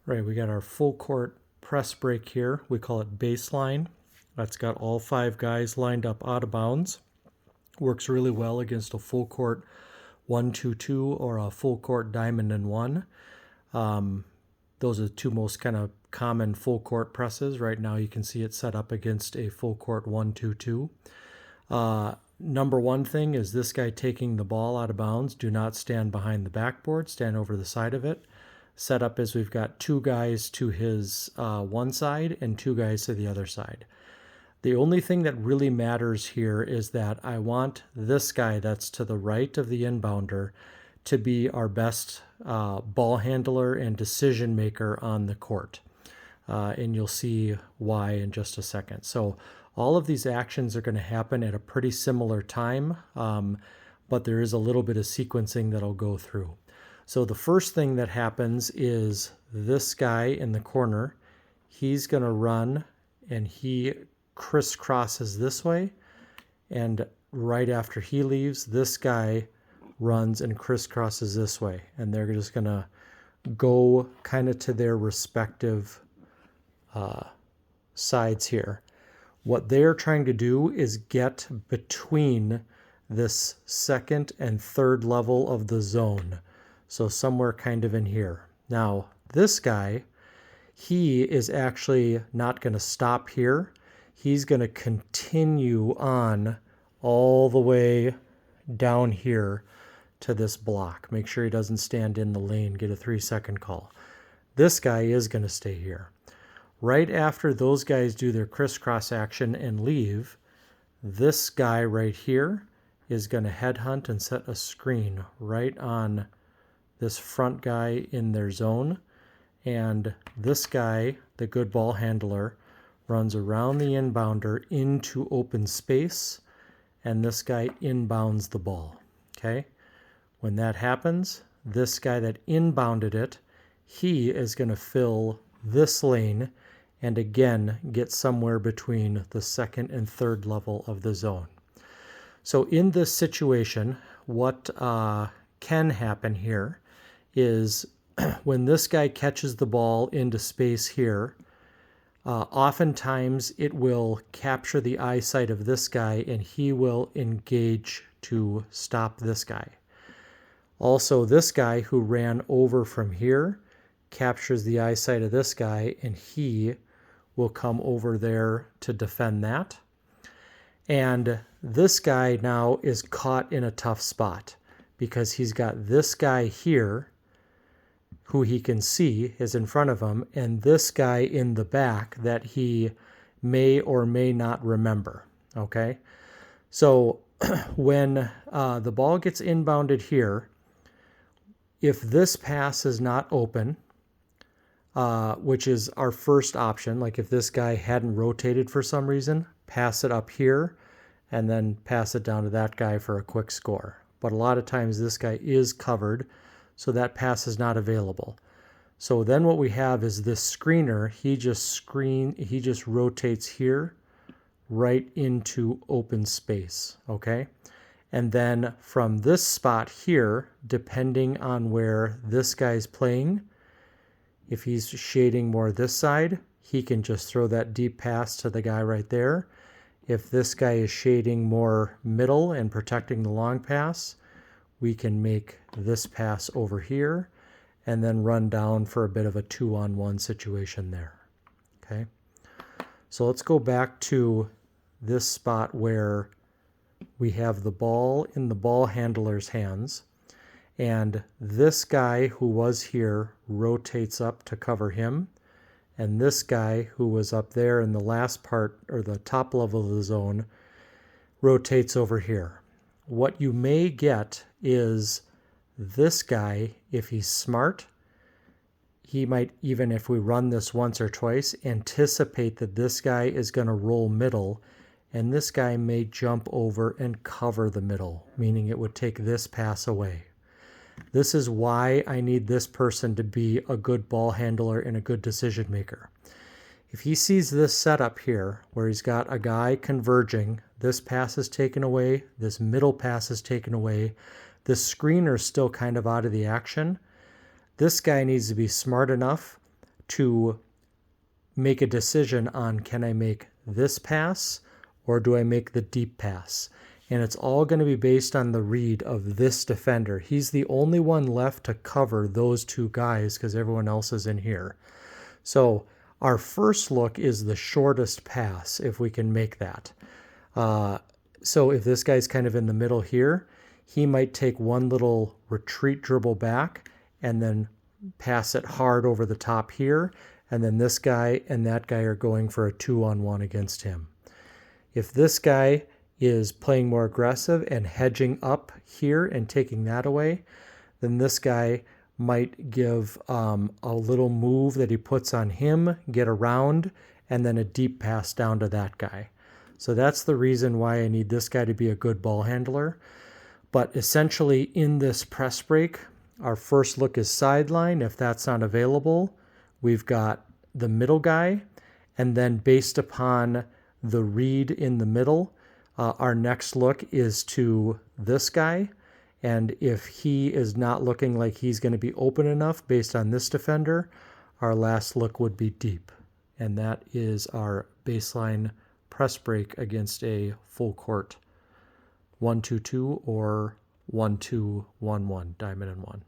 Right, we got our full court press break here. We call it baseline. That's got all 5 guys lined up out of bounds. Works really well against a full court 1-2-2 or a full court diamond and 1. Those are the 2 most kind of common full court presses. Right now you can see it set up against a full court 1-2-2. Number 1 thing is this guy taking the ball out of bounds. Do not stand behind the backboard, stand over the side of it. Setup is we've got 2 guys to his one side and 2 guys to the other side. The only thing that really matters here is that I want this guy that's to the right of the inbounder to be our best ball handler and decision maker on the court. And you'll see why in just a second. So all of these actions are going to happen at a pretty similar time, but there is a little bit of sequencing that I'll go through. So the first thing that happens is this guy in the corner, he's going to run and he crisscrosses this way. And right after he leaves, this guy runs and crisscrosses this way. And they're just going to go kind of to their respective sides here. What they're trying to do is get between this second and third level of the zone. So somewhere kind of in here. Now, this guy, he is actually not going to stop here. He's going to continue on all the way down here to this block. Make sure he doesn't stand in the lane, get a 3-second call. This guy is going to stay here. Right after those guys do their crisscross action and leave, this guy right here is going to headhunt and set a screen right on this front guy in their zone. And this guy, the good ball handler, runs around the inbounder into open space, and this guy inbounds the ball. Okay? When that happens, this guy that inbounded it, he is going to fill this lane and again get somewhere between the second and third level of the zone. So in this situation, what can happen here is when this guy catches the ball into space here, oftentimes it will capture the eyesight of this guy and he will engage to stop this guy. Also, this guy who ran over from here captures the eyesight of this guy and he will come over there to defend that. And this guy now is caught in a tough spot because he's got this guy here who he can see is in front of him, and this guy in the back that he may or may not remember, okay? So when the ball gets inbounded here, if this pass is not open, which is our first option, like if this guy hadn't rotated for some reason, pass it up here, and then pass it down to that guy for a quick score. But a lot of times this guy is covered, so that pass is not available. So then what we have is this screener, he just rotates here right into open space, okay? And then from this spot here, depending on where this guy's playing, if he's shading more this side, he can just throw that deep pass to the guy right there. If this guy is shading more middle and protecting the long pass, we can make this pass over here and then run down for a bit of a 2-on-1 situation there. Okay, so let's go back to this spot where we have the ball in the ball handler's hands, and this guy who was here rotates up to cover him, and this guy who was up there in the last part or the top level of the zone rotates over here. What you may get is this guy, if he's smart, he might, even if we run this once or twice, anticipate that this guy is going to roll middle, and this guy may jump over and cover the middle, meaning it would take this pass away. This is why I need this person to be a good ball handler and a good decision maker. If he sees this setup here, where he's got a guy converging, this pass is taken away, this middle pass is taken away, this screener's still kind of out of the action, this guy needs to be smart enough to make a decision on, can I make this pass or do I make the deep pass? And it's all going to be based on the read of this defender. He's the only one left to cover those two guys because everyone else is in here. So our first look is the shortest pass, if we can make that. So if this guy's kind of in the middle here, he might take one little retreat dribble back and then pass it hard over the top here. And then this guy and that guy are going for a 2-on-1 against him. If this guy is playing more aggressive and hedging up here and taking that away, then this guy might give a little move that he puts on him, get around, and then a deep pass down to that guy. So that's the reason why I need this guy to be a good ball handler. But essentially in this press break, our first look is sideline. If that's not available, we've got the middle guy. And then based upon the read in the middle, our next look is to this guy. And if he is not looking like he's going to be open enough based on this defender, our last look would be deep. And that is our baseline press break against a full court 1-2-2 or 1-2-1-1, diamond and one.